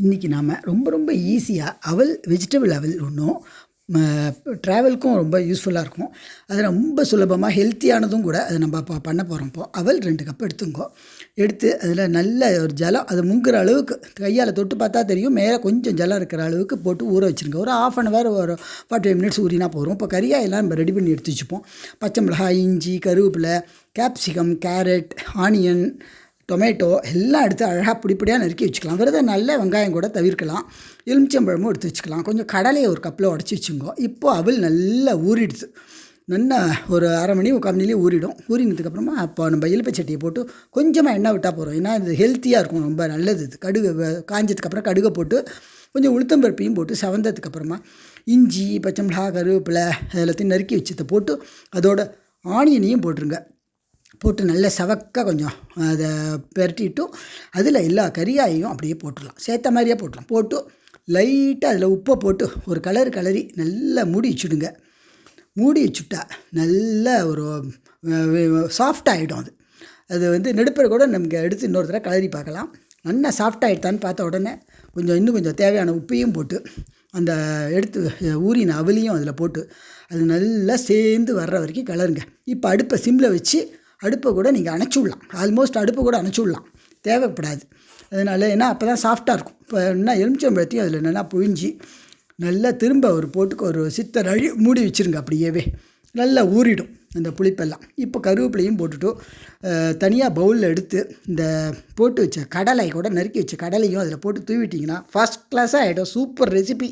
இன்றைக்கி நாம் ரொம்ப ரொம்ப ஈஸியாக அவல் வெஜிடபிள் அவல் ஒன்றும் ட்ராவலுக்கும் ரொம்ப யூஸ்ஃபுல்லாக இருக்கும். அது ரொம்ப சுலபமாக ஹெல்த்தியானதும் கூட. அதை நம்ம பண்ண போகிறோம். இப்போது அவல் 2 கப் எடுத்துங்கோ. எடுத்து அதில் நல்ல ஒரு ஜலம், அதை முங்குற அளவுக்கு கையால் தொட்டு பார்த்தா தெரியும், மேலே கொஞ்சம் ஜலம் இருக்கிற அளவுக்கு போட்டு ஊற வச்சுருங்க. ஒரு 1/2 hour ஒரு 45 minutes ஊறினா போதும். இப்போ கறிகாயெல்லாம் நம்ம ரெடி பண்ணி எடுத்து வச்சுப்போம். பச்சை மிளகாய், இஞ்சி, கருவேப்பிலை, கேப்சிகம், கேரட், ஆனியன், டொமேட்டோ எல்லாம் எடுத்து அழகாக பிடிப்படியாக நறுக்கி வச்சுக்கலாம். விரதம் நல்ல வெங்காயம் கூட தவிர்க்கலாம். எலுமிச்சம்பழமும் எடுத்து வச்சுக்கலாம். கொஞ்சம் கடலையை ஒரு கப்பில் உடச்சி வச்சுங்கோ. இப்போது அவல் நல்லா ஊறிடுது. நல்லா ஒரு 1/2 மணி 3/4 மணிலேயே ஊறிடும். ஊறினதுக்கப்புறமா அப்போ நம்ம எலுப்பச்சட்டியை போட்டு கொஞ்சமாக எண்ணெய் விட்டால் போகிறோம். ஏன்னா இது ஹெல்த்தியாக இருக்கும், ரொம்ப நல்லது. இது கடுகு காஞ்சதுக்கப்புறம் கடுகை போட்டு கொஞ்சம் உளுத்தம்பருப்பையும் போட்டு செவந்ததுக்கப்புறமா இஞ்சி, பச்சை மிளகாய், கருவேப்பிலை எல்லாத்தையும் நறுக்கி வச்சதை போட்டு அதோட ஆனியனையும் போட்டுருங்க. போட்டு நல்லா சவக்க கொஞ்சம் அதை பெரட்டிட்டு அதில் எல்லா கறியாயையும் அப்படியே போட்டுடலாம். சேர்த்த மாதிரியே போட்டுடலாம். போட்டு லைட்டாக அதில் உப்பை போட்டு ஒரு கலரி நல்லா மூடி வச்சுடுங்க. மூடி வச்சுட்டா நல்ல ஒரு சாஃப்டாகிடும். அது நெடுப்பில் கூட நமக்கு எடுத்து இன்னொரு தடவை கலரி பார்க்கலாம். நல்லா சாஃப்டாகிடுதான்னு பார்த்த உடனே இன்னும் கொஞ்சம் தேவையான உப்பையும் போட்டு அந்த எடுத்து ஊறின அவலையும் அதில் போட்டு அது நல்லா சேர்ந்து வர்ற வரைக்கும் கலருங்க. இப்போ அடுப்பை சிம்மில் வச்சு அடுப்பை கூட நீங்கள் அணைச்சி விடலாம். ஆல்மோஸ்ட் அடுப்பை கூட அணைச்சி விடலாம், தேவைப்படாது. அதனால் ஏன்னா அப்போ தான் சாஃப்டாக இருக்கும். இப்போ என்ன எலுமிச்சம்பழத்தையும் அதில் நல்லா புழிஞ்சி நல்லா திரும்ப ஒரு போட்டுக்கு ஒரு சித்தர் மூடி வச்சுருங்க. அப்படியே நல்லா ஊறிடும் அந்த புளிப்பெல்லாம். இப்போ கருவேப்பிலையும் போட்டுட்டு தனியாக பவுலில் எடுத்து இந்த போட்டு வச்ச கடலை கூட நறுக்கி வச்ச கடலையும் அதில் போட்டு தூவிட்டிங்கன்னா ஃபஸ்ட் கிளாஸாக ஆகிடும். Super recipe.